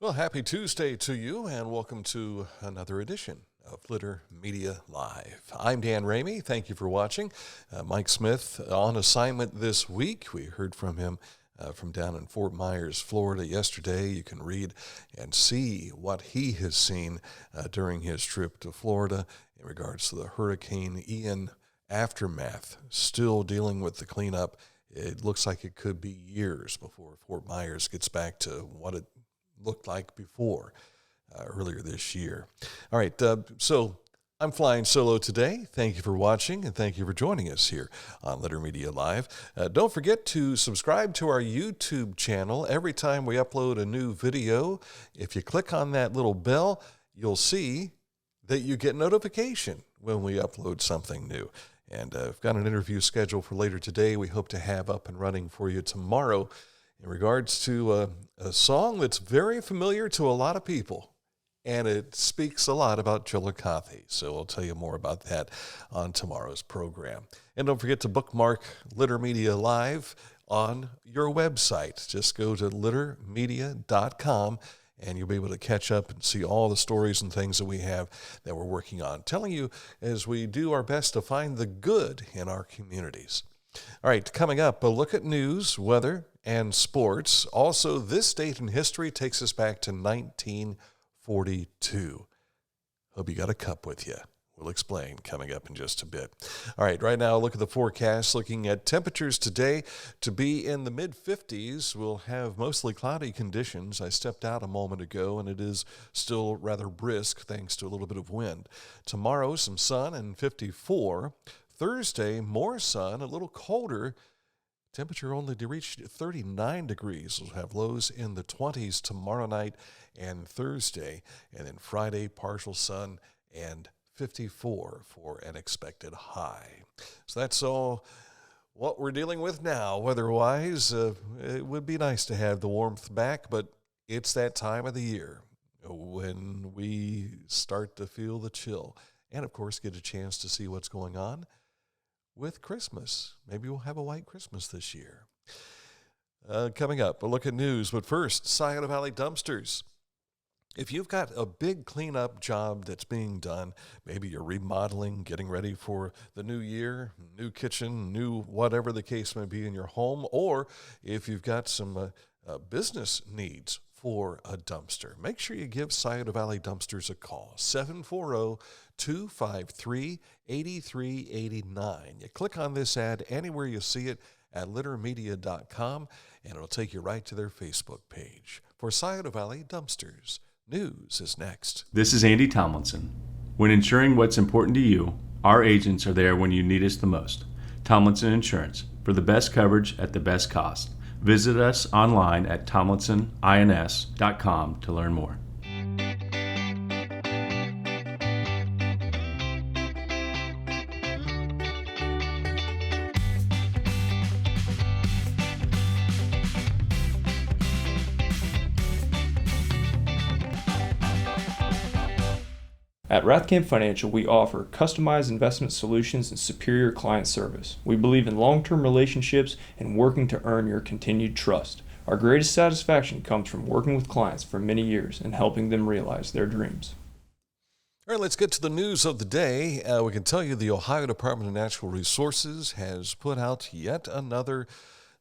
Well, happy Tuesday to you, and welcome to another edition of Litter Media Live. I'm Dan Ramey. Thank you for watching. Mike Smith on assignment this week. We heard from him from down in Fort Myers, Florida yesterday. You can read and see what he has seen during his trip to Florida in regards to the Hurricane Ian aftermath. Still dealing with the cleanup. It looks like it could be years before Fort Myers gets back to what it looked like before earlier this year. All right, so I'm flying solo today. Thank you for watching, and thank you for joining us here on Litter Media Live. Don't forget to subscribe to our YouTube channel. Every time we upload a new video, if you click on that little bell, you'll see that you get notification when we upload something new. And I've got an interview scheduled for later today. We hope to have up and running for you tomorrow in regards to a song that's very familiar to a lot of people, and it speaks a lot about Chillicothe. So I'll tell you more about that on tomorrow's program. And don't forget to bookmark Litter Media Live on your website. Just go to littermedia.com, and you'll be able to catch up and see all the stories and things that we have that we're working on, telling you as we do our best to find the good in our communities. All right, coming up, a look at news, weather, and sports. Also, this date in history takes us back to 1942. Hope you got a cup with you. We'll explain coming up in just a bit. All right, right now, look at the forecast. Looking at temperatures today to be in the mid-50s. We'll have mostly cloudy conditions. I stepped out a moment ago, and it is still rather brisk thanks to a little bit of wind. Tomorrow, some sun and 54. Thursday, more sun, a little colder. Temperature only to reach 39 degrees. We'll have lows in the 20s tomorrow night and Thursday. And then Friday, partial sun and 54 for an expected high. So that's all what we're dealing with now. Weather-wise, it would be nice to have the warmth back, but it's that time of the year when we start to feel the chill. And, of course, get a chance to see what's going on with Christmas. Maybe we'll have a white Christmas this year. Coming up, a look at news. But first, Scioto Valley dumpsters. If you've got a big cleanup job that's being done, maybe you're remodeling, getting ready for the new year, new kitchen, new whatever the case may be in your home, or if you've got some business needs for a dumpster, make sure you give Scioto Valley Dumpsters a call, 740-253-8389. You click on this ad anywhere you see it at littermedia.com, and it'll take you right to their Facebook page. For Scioto Valley Dumpsters, news is next. This is Andy Tomlinson. When ensuring what's important to you, our agents are there when you need us the most. Tomlinson Insurance, for the best coverage at the best cost. Visit us online at tomlinsonins.com to learn more. At Rathkamp Financial, we offer customized investment solutions and superior client service. We believe in long-term relationships and working to earn your continued trust. Our greatest satisfaction comes from working with clients for many years and helping them realize their dreams. All right, let's get to the news of the day. We can tell you the Ohio Department of Natural Resources has put out yet another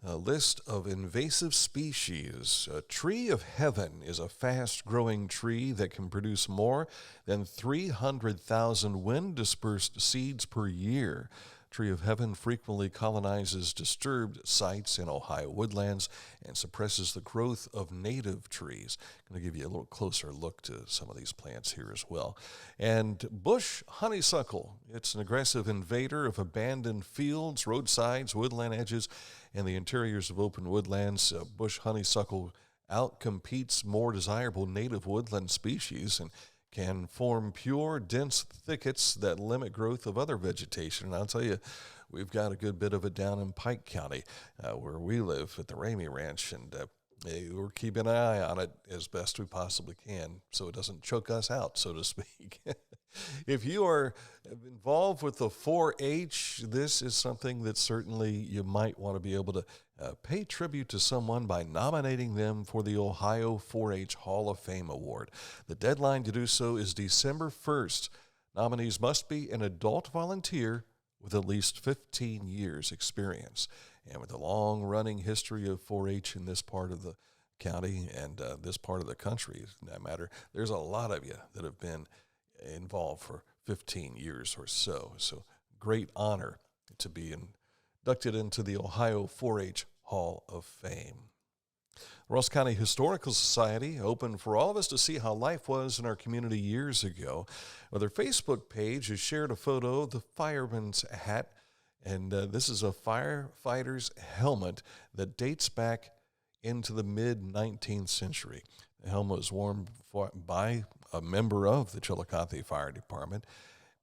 list of invasive species. A tree of heaven is a fast-growing tree that can produce more than 300,000 wind-dispersed seeds per year. Tree of heaven frequently colonizes disturbed sites in Ohio woodlands and suppresses the growth of native trees. I'm going to give you a little closer look to some of these plants here as well. And bush honeysuckle. It's an aggressive invader of abandoned fields, roadsides, woodland edges, and the interiors of open woodlands. Bush honeysuckle outcompetes more desirable native woodland species and can form pure, dense thickets that limit growth of other vegetation. And I'll tell you, we've got a good bit of it down in Pike County where we live at the Ramey Ranch, and we're keeping an eye on it as best we possibly can so it doesn't choke us out, so to speak. If you are involved with the 4-H, this is something that certainly you might want to be able to pay tribute to someone by nominating them for the Ohio 4-H Hall of Fame Award. The deadline to do so is December 1st. Nominees must be an adult volunteer with at least 15 years experience. And with a long-running history of 4-H in this part of the county and this part of the country, for that matter, there's a lot of you that have been involved for 15 years or so. So great honor to be inducted into the Ohio 4-H Hall of Fame. The Ross County Historical Society opened for all of us to see how life was in our community years ago. Well, their Facebook page has shared a photo of the fireman's hat, and this is a firefighter's helmet that dates back into the mid-19th century. The helmet was worn by a member of the Chillicothe Fire Department,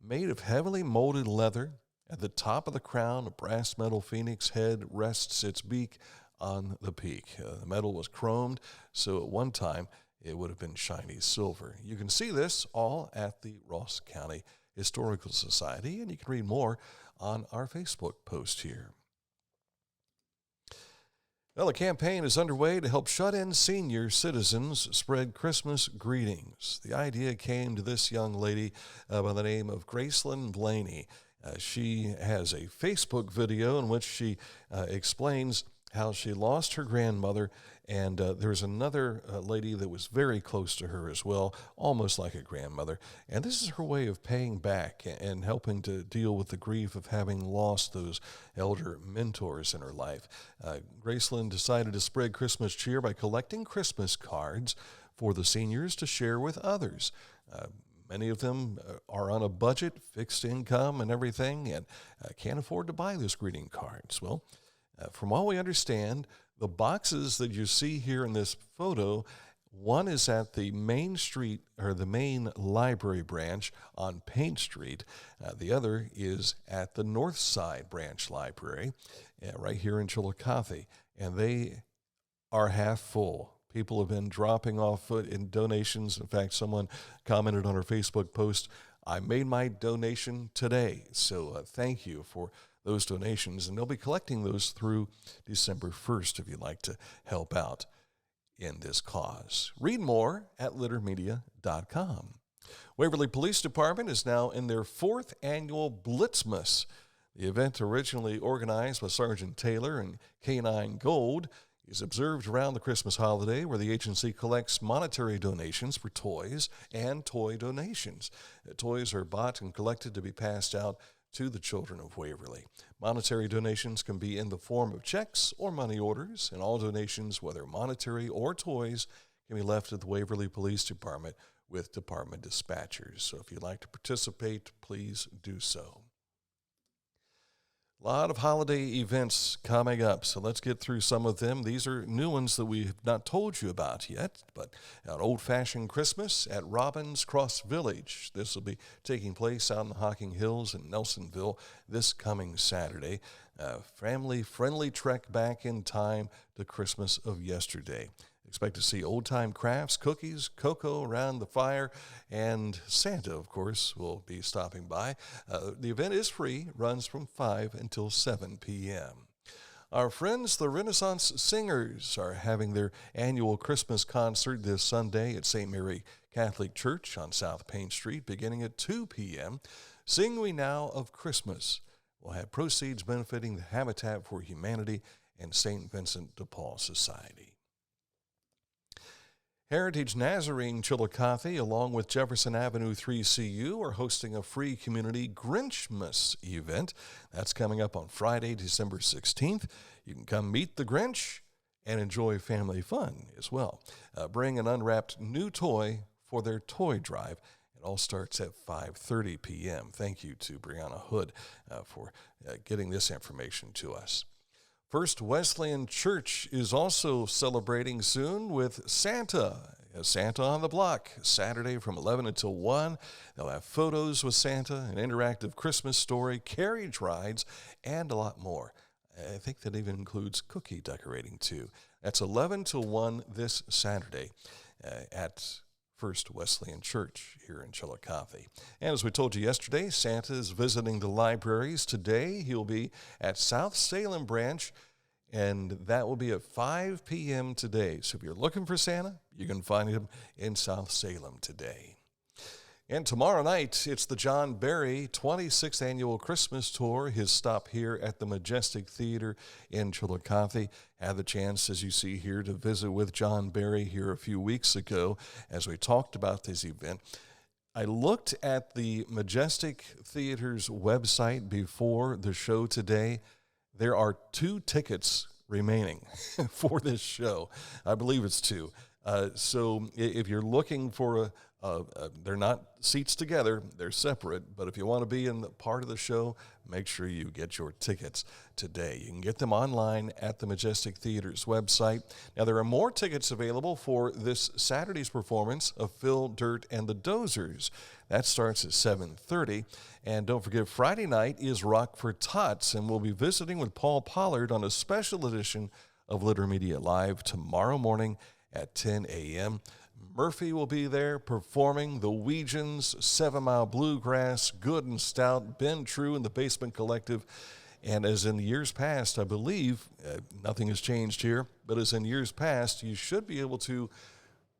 made of heavily molded leather. At the top of the crown, a brass metal phoenix head rests its beak on the peak. The metal was chromed, so at one time it would have been shiny silver. You can see this all at the Ross County Historical Society, and you can read more on our Facebook post here. Well, a campaign is underway to help shut-in senior citizens spread Christmas greetings. The idea came to this young lady by the name of Gracelyn Blaney. She has a Facebook video in which she explains how she lost her grandmother, and there's another lady that was very close to her as well, almost like a grandmother. And this is her way of paying back and helping to deal with the grief of having lost those elder mentors in her life. Gracelyn decided to spread Christmas cheer by collecting Christmas cards for the seniors to share with others. Many of them are on a budget, fixed income and everything, and can't afford to buy those greeting cards. Well, from what we understand, the boxes that you see here in this photo, one is at the main street or the main library branch on Paint Street. The other is at the North Side Branch Library, right here in Chillicothe, and they are half full. People have been dropping off in donations. In fact, someone commented on our Facebook post, "I made my donation today." So thank you for those donations, and they'll be collecting those through December 1st if you'd like to help out in this cause. Read more at littermedia.com. Waverly Police Department is now in their 4th annual Blitzmas. The event, originally organized by Sergeant Taylor and K9 Gold, is observed around the Christmas holiday, where the agency collects monetary donations for toys and toy donations. Toys are bought and collected to be passed out to the children of Waverly. Monetary donations can be in the form of checks or money orders, and all donations, whether monetary or toys, can be left at the Waverly Police Department with department dispatchers. So if you'd like to participate, please do so. A lot of holiday events coming up, so let's get through some of them. These are new ones that we have not told you about yet, but an old-fashioned Christmas at Robbins Cross Village. This will be taking place out in the Hocking Hills in Nelsonville this coming Saturday. A family-friendly trek back in time to Christmas of yesterday. Expect to see old-time crafts, cookies, cocoa around the fire, and Santa, of course, will be stopping by. The event is free, runs from 5 until 7 p.m. Our friends, the Renaissance Singers, are having their annual Christmas concert this Sunday at St. Mary Catholic Church on South Paint Street, beginning at 2 p.m. Sing We Now of Christmas will have proceeds benefiting the Habitat for Humanity and St. Vincent de Paul Society. Heritage Nazarene Chillicothe, along with Jefferson Avenue 3CU, are hosting a free community Grinchmas event. That's coming up on Friday, December 16th. You can come meet the Grinch and enjoy family fun as well. Bring an unwrapped new toy for their toy drive. It all starts at 5:30 p.m. Thank you to Brianna Hood for getting this information to us. First Wesleyan Church is also celebrating soon with Santa. Santa on the Block, Saturday from 11 until 1. They'll have photos with Santa, an interactive Christmas story, carriage rides, and a lot more. I think that even includes cookie decorating too. That's 11 till 1 this Saturday at First Wesleyan Church here in Chillicothe. And as we told you yesterday, Santa is visiting the libraries today. He'll be at South Salem branch, and that will be at 5 p.m. today. So if you're looking for Santa, you can find him in South Salem today. And tomorrow night, it's the John Barry 26th Annual Christmas Tour, his stop here at the Majestic Theater in Chillicothe. Had the chance, as you see here, to visit with John Barry here a few weeks ago as we talked about this event. I looked at the Majestic Theater's website before the show today. There are 2 tickets remaining for this show. I believe it's 2. So if you're looking for they're not seats together, they're separate, but if you want to be in the part of the show, make sure you get your tickets today. You can get them online at the Majestic Theater's website. Now, there are more tickets available for this Saturday's performance of Phil, Dirt, and the Dozers. That starts at 7:30. And don't forget, Friday night is Rock for Tots, and we'll be visiting with Paul Pollard on a special edition of Litter Media Live tomorrow morning at 10 a.m. Murphy will be there performing the Weegens, 7 Mile Bluegrass, Good and Stout, Ben True, and the Basement Collective. And as in years past, I believe, nothing has changed here, but as in years past, you should be able to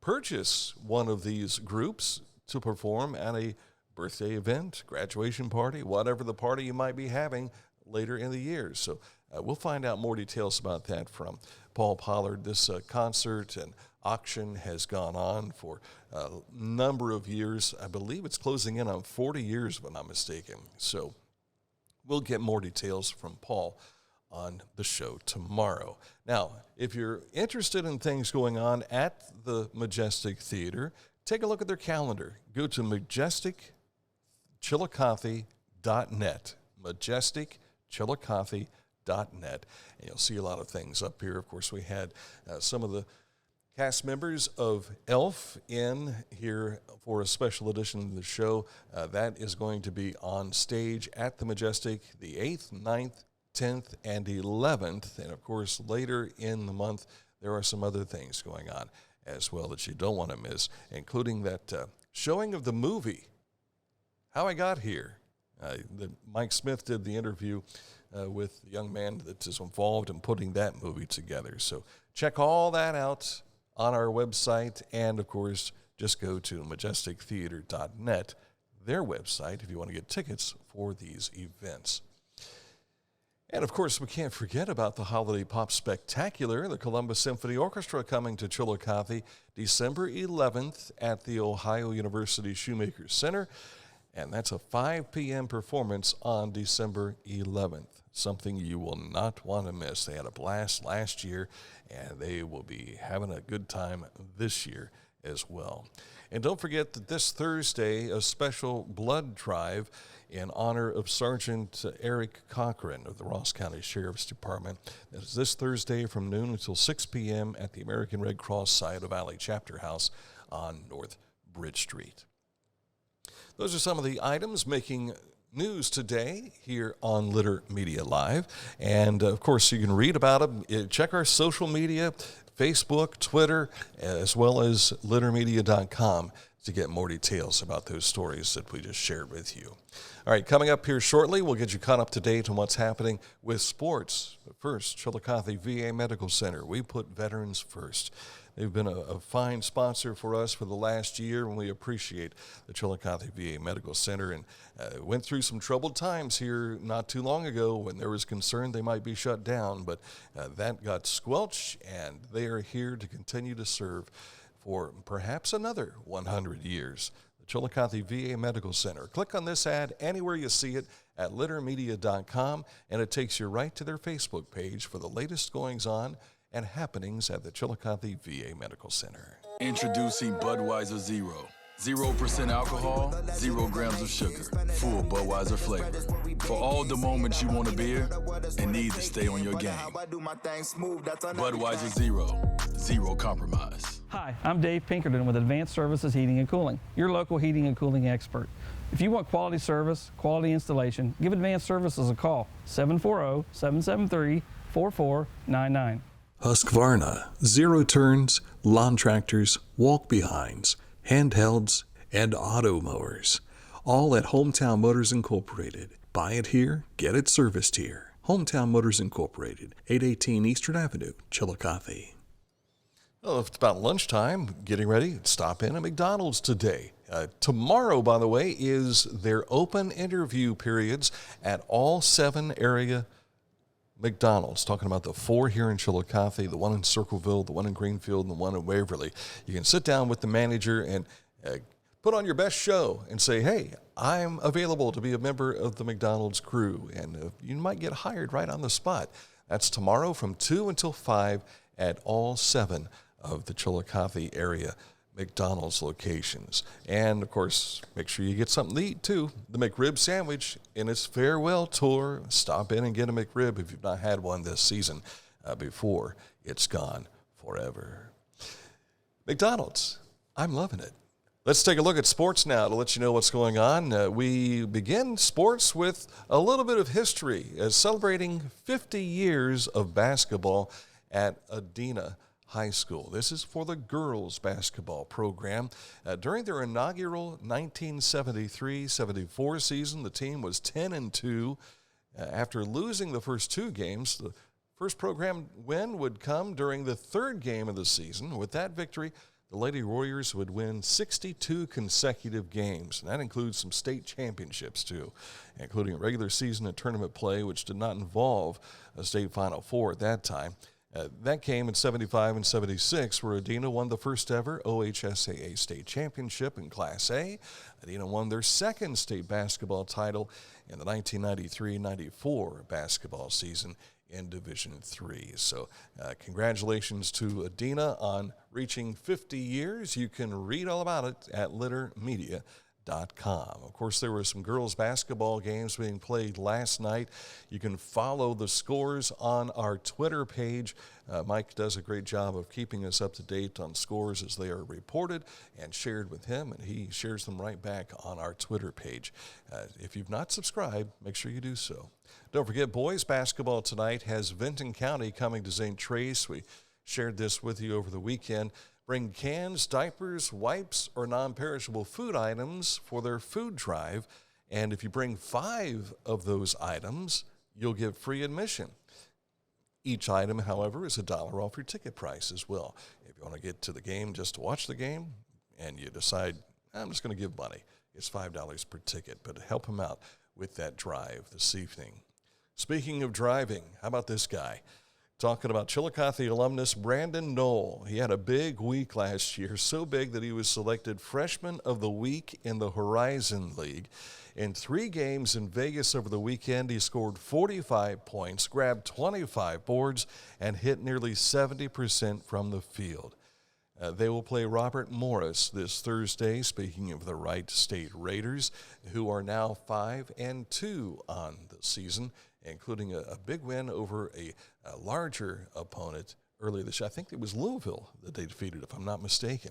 purchase one of these groups to perform at a birthday event, graduation party, whatever the party you might be having later in the year. So we'll find out more details about that from Paul Pollard. This concert and auction has gone on for a number of years. I believe it's closing in on 40 years, if I'm not mistaken. So we'll get more details from Paul on the show tomorrow. Now, if you're interested in things going on at the Majestic Theater, take a look at their calendar. Go to majesticchillicothe.net. majesticchillicothe.net. And you'll see a lot of things up here. Of course, we had some of the cast members of ELF in here for a special edition of the show. That is going to be on stage at the Majestic the 8th, 9th, 10th, and 11th. And, of course, later in the month, there are some other things going on as well that you don't want to miss, including that showing of the movie, How I Got Here. Mike Smith did the interview with the young man that is involved in putting that movie together. So check all that out on our website, and, of course, just go to majestictheater.net, their website, if you want to get tickets for these events. And, of course, we can't forget about the Holiday Pop Spectacular, the Columbus Symphony Orchestra coming to Chillicothe December 11th at the Ohio University Shoemaker Center, and that's a 5 p.m. performance on December 11th. Something you will not want to miss. They had a blast last year, and they will be having a good time this year as well. And don't forget that this Thursday, a special blood drive in honor of Sergeant Eric Cochran of the Ross County Sheriff's Department. That is this Thursday from noon until 6 p.m. at the American Red Cross Scioto Valley Chapter House on North Bridge Street. Those are some of the items making news today here on Litter Media Live. And, of course, you can read about them. Check our social media, Facebook, Twitter, as well as littermedia.com to get more details about those stories that we just shared with you. All right, coming up here shortly, we'll get you caught up to date on what's happening with sports. But first, Chillicothe VA Medical Center. We put veterans first. They've been a fine sponsor for us for the last year, and we appreciate the Chillicothe VA Medical Center. And went through some troubled times here not too long ago when there was concern they might be shut down, but that got squelched, and they are here to continue to serve for perhaps another 100 years. The Chillicothe VA Medical Center. Click on this ad anywhere you see it at littermedia.com, and it takes you right to their Facebook page for the latest goings-on and happenings at the Chillicothe VA Medical Center. Introducing Budweiser Zero. 0% alcohol, 0 grams of sugar, full Budweiser flavor. For all the moments you want a beer and need to stay on your game. Budweiser Zero, 0 compromise. Hi, I'm Dave Pinkerton with Advanced Services Heating and Cooling, your local heating and cooling expert. If you want quality service, quality installation, give Advanced Services a call, 740-773-4499. Husqvarna, zero turns, lawn tractors, walk behinds, handhelds, and auto mowers. All at Hometown Motors Incorporated. Buy it here, get it serviced here. Hometown Motors Incorporated, 818 Eastern Avenue, Chillicothe. Well, if it's about lunchtime, getting ready, stop in at McDonald's today. Tomorrow, by the way, is their open interview periods at all 7 area McDonald's. Talking about the 4 here in Chillicothe, the one in Circleville, the one in Greenfield, and the one in Waverly. You can sit down with the manager and put on your best show and say, hey, I'm available to be a member of the McDonald's crew. And you might get hired right on the spot. That's tomorrow from 2 until 5 at all 7 of the Chillicothe area McDonald's locations. And, of course, make sure you get something to eat, too. The McRib sandwich in its farewell tour. Stop in and get a McRib if you've not had one this season before it's gone forever. McDonald's, I'm loving it. Let's take a look at sports now to let you know what's going on. We begin sports with a little bit of history, celebrating 50 years of basketball at Adena High School. This is for the girls basketball program. During their inaugural 1973-74 season, the team was 10-2. After losing the first 2 games, the first program win would come during the 3rd game of the season. With that victory, the Lady Warriors would win 62 consecutive games, and that includes some state championships, too, including a regular season and tournament play, which did not involve a state Final Four at that time. That came in 75 and 76, where Adena won the first ever OHSAA state championship in Class A. Adena won their 2nd state basketball title in the 1993-94 basketball season in Division III. So congratulations to Adena on reaching 50 years. You can read all about it at littermedia.com. Of course, there were some girls basketball games being played last night. You can follow the scores on our Twitter page. Mike does a great job of keeping us up to date on scores as they are reported and shared with him, and he shares them right back on our Twitter page. If you've not subscribed, make sure you do so. Don't forget, boys basketball tonight has Vinton County coming to St. Trace. We shared this with you over the weekend. Bring cans, diapers, wipes, or non-perishable food items for their food drive. And if you bring 5 of those items, you'll get free admission. Each item, however, is $1 off your ticket price as well. If you want to get to the game just to watch the game and you decide, I'm just going to give money, it's $5 per ticket. But help them out with that drive this evening. Speaking of driving, how about this guy? Talking about Chillicothe alumnus Brandon Noel. He had a big week last year, so big that he was selected Freshman of the Week in the Horizon League. In 3 games in Vegas over the weekend, he scored 45 points, grabbed 25 boards, and hit nearly 70% from the field. They will play Robert Morris this Thursday, speaking of the Wright State Raiders, who are now 5-2 on the season, including a big win over a larger opponent earlier this year. I think it was Louisville that they defeated, if I'm not mistaken.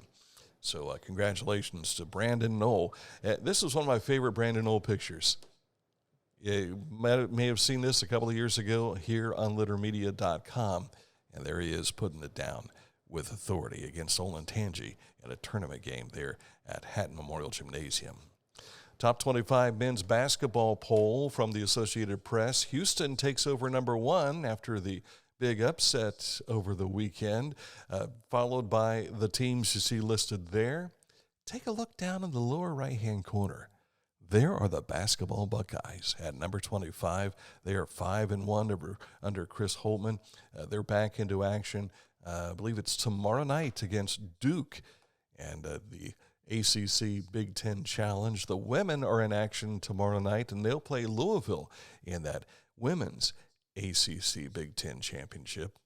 So congratulations to Brandon Noel. This is one of my favorite Brandon Noel pictures. You may have seen this a couple of years ago here on littermedia.com, and there he is putting it down with authority against Olentangy in a tournament game there at Hatton Memorial Gymnasium. Top 25 men's basketball poll from the Associated Press. Houston takes over number 1 after the big upset over the weekend, followed by the teams you see listed there. Take a look down in the lower right-hand corner. There are the basketball Buckeyes at number 25. They are 5-1 under Chris Holtman. They're back into action. I believe it's tomorrow night against Duke and the ACC Big Ten Challenge. The women are in action tomorrow night, and they'll play Louisville in that women's ACC Big Ten Championship,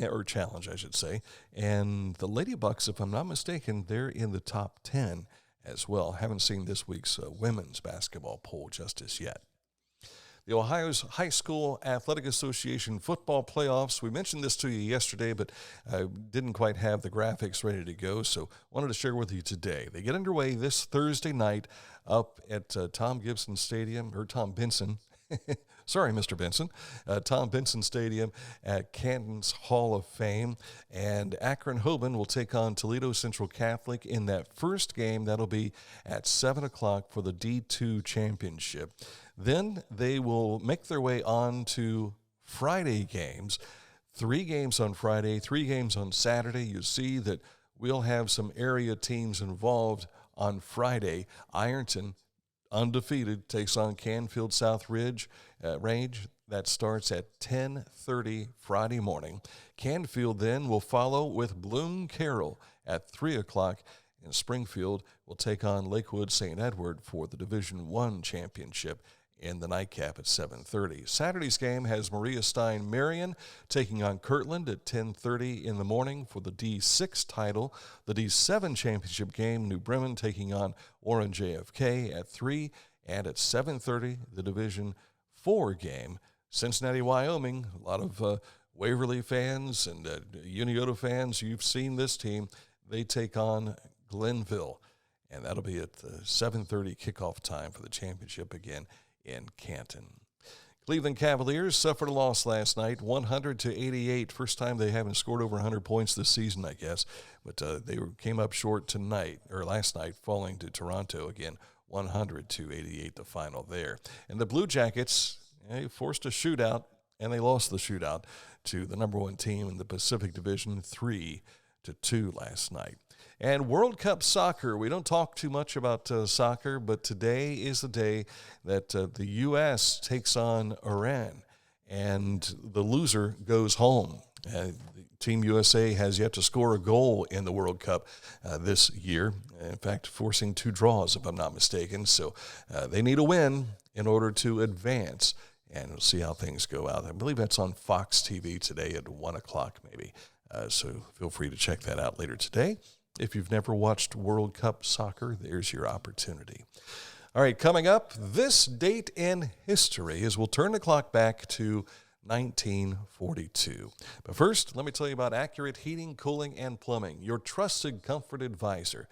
or Challenge, I should say. And the Lady Bucks, if I'm not mistaken, they're in the top 10 as well. Haven't seen this week's women's basketball poll just as yet. The Ohio's High School Athletic Association football playoffs. We mentioned this to you yesterday, but didn't quite have the graphics ready to go, so wanted to share with you today. They get underway this Thursday night up at Tom Benson Sorry, Mr. Benson. Tom Benson Stadium at Canton's Hall of Fame. And Akron-Hoban will take on Toledo Central Catholic in that first game. That'll be at 7 o'clock for the D2 championship. Then they will make their way on to Friday games. 3 games on Friday, 3 games on Saturday. You see that we'll have some area teams involved on Friday. Ironton, undefeated, takes on Canfield South Range. That starts at 10:30 Friday morning. Canfield then will follow with Bloom Carroll at 3 o'clock. And Springfield will take on Lakewood St. Edward for the Division I championship in the nightcap at 7:30. Saturday's game has Maria Stein Marion taking on Kirtland at 10:30 in the morning for the D6 title. The D7 championship game, New Bremen taking on Warren JFK at 3, and at 7:30 the Division IV game, Cincinnati, Wyoming. A lot of Waverly fans and Uniota fans, you've seen this team. They take on Glenville, and that'll be at the 7:30 kickoff time for the championship again in Canton. Cleveland Cavaliers suffered a loss last night, 100-88. First time they haven't scored over 100 points this season, I guess. But they came up short last night, falling to Toronto again, 100-88, the final there. And the Blue Jackets, they forced a shootout, and they lost the shootout to the number 1 team in the Pacific Division, 3-2 last night. And World Cup soccer, we don't talk too much about soccer, but today is the day that the U.S. takes on Iran, and the loser goes home. Team USA has yet to score a goal in the World Cup this year, in fact, forcing 2 draws, if I'm not mistaken. So they need a win in order to advance, and we'll see how things go out. I believe that's on Fox TV today at 1 o'clock maybe, so feel free to check that out later today. If you've never watched World Cup soccer, there's your opportunity. All right, coming up, this date in history as we'll turn the clock back to 1942. But first, let me tell you about Accurate Heating, Cooling, and Plumbing, your trusted comfort advisor.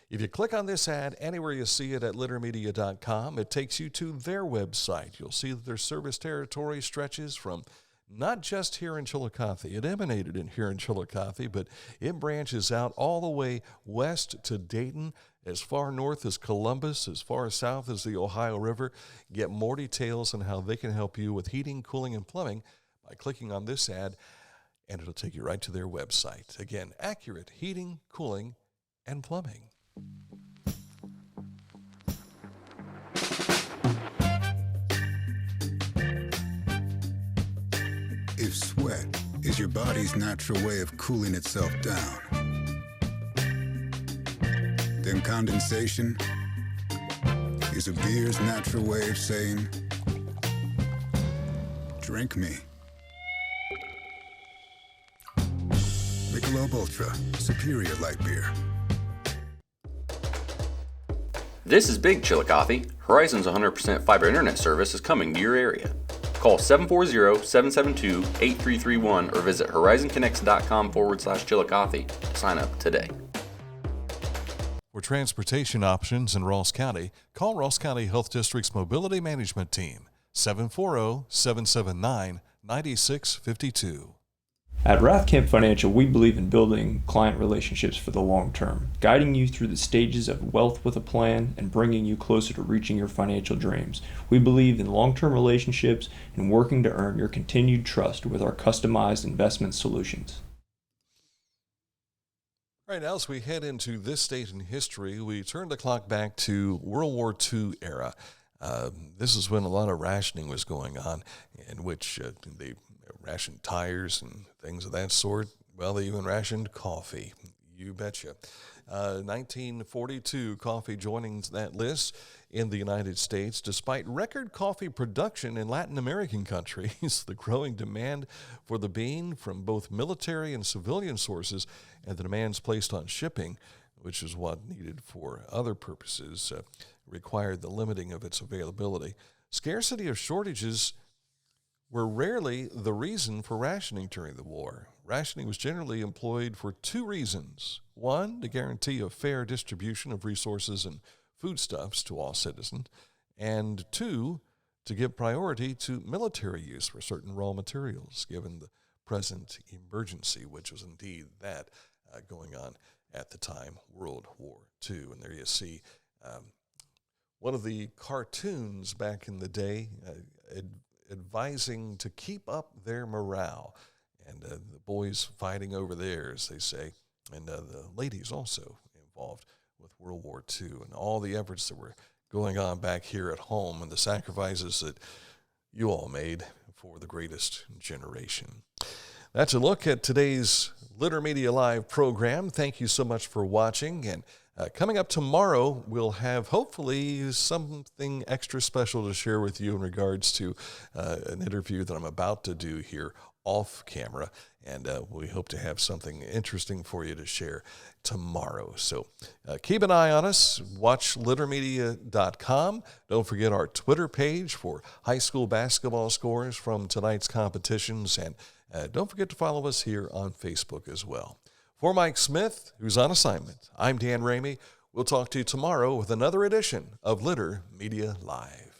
If you click on this ad anywhere you see it at littermedia.com, it takes you to their website. You'll see that their service territory stretches from not just here in Chillicothe. It emanated in here in Chillicothe, but it branches out all the way west to Dayton, as far north as Columbus, as far south as the Ohio River. Get more details on how they can help you with heating, cooling, and plumbing by clicking on this ad, and it'll take you right to their website. Again, Accurate Heating, Cooling, and Plumbing. If sweat is your body's natural way of cooling itself down, then condensation is a beer's natural way of saying, drink me. Michelob Ultra, superior light beer. This is Big Chillicothe. Horizon's 100% fiber internet service is coming to your area. Call 740-772-8331 or visit horizonconnects.com/Chillicothe to sign up today. For transportation options in Ross County, call Ross County Health District's Mobility Management Team, 740-779-9652. At Rathkamp Financial, we believe in building client relationships for the long term, guiding you through the stages of wealth with a plan and bringing you closer to reaching your financial dreams. We believe in long-term relationships and working to earn your continued trust with our customized investment solutions. All right, now as we head into this date in history, we turn the clock back to World War II era. This is when a lot of rationing was going on, in which they rationed tires and things of that sort. Well, they even rationed coffee. You betcha. 1942, coffee joining that list in the United States. Despite record coffee production in Latin American countries, the growing demand for the bean from both military and civilian sources and the demands placed on shipping, which is what needed for other purposes, required the limiting of its availability. Scarcity or shortages were rarely the reason for rationing during the war. Rationing was generally employed for 2 reasons. 1, to guarantee a fair distribution of resources and foodstuffs to all citizens, and 2, to give priority to military use for certain raw materials, given the present emergency, which was indeed that going on at the time, World War II. And there you see one of the cartoons back in the day advising to keep up their morale. And the boys fighting over theirs, they say, and the ladies also involved with World War II and all the efforts that were going on back here at home and the sacrifices that you all made for the greatest generation. That's a look at today's Litter Media Live program. Thank you so much for watching. And coming up tomorrow, we'll have hopefully something extra special to share with you in regards to an interview that I'm about to do here off camera. And we hope to have something interesting for you to share tomorrow. So keep an eye on us. Watch littermedia.com. Don't forget our Twitter page for high school basketball scores from tonight's competitions. And don't forget to follow us here on Facebook as well. For Mike Smith, who's on assignment, I'm Dan Ramey. We'll talk to you tomorrow with another edition of Litter Media Live.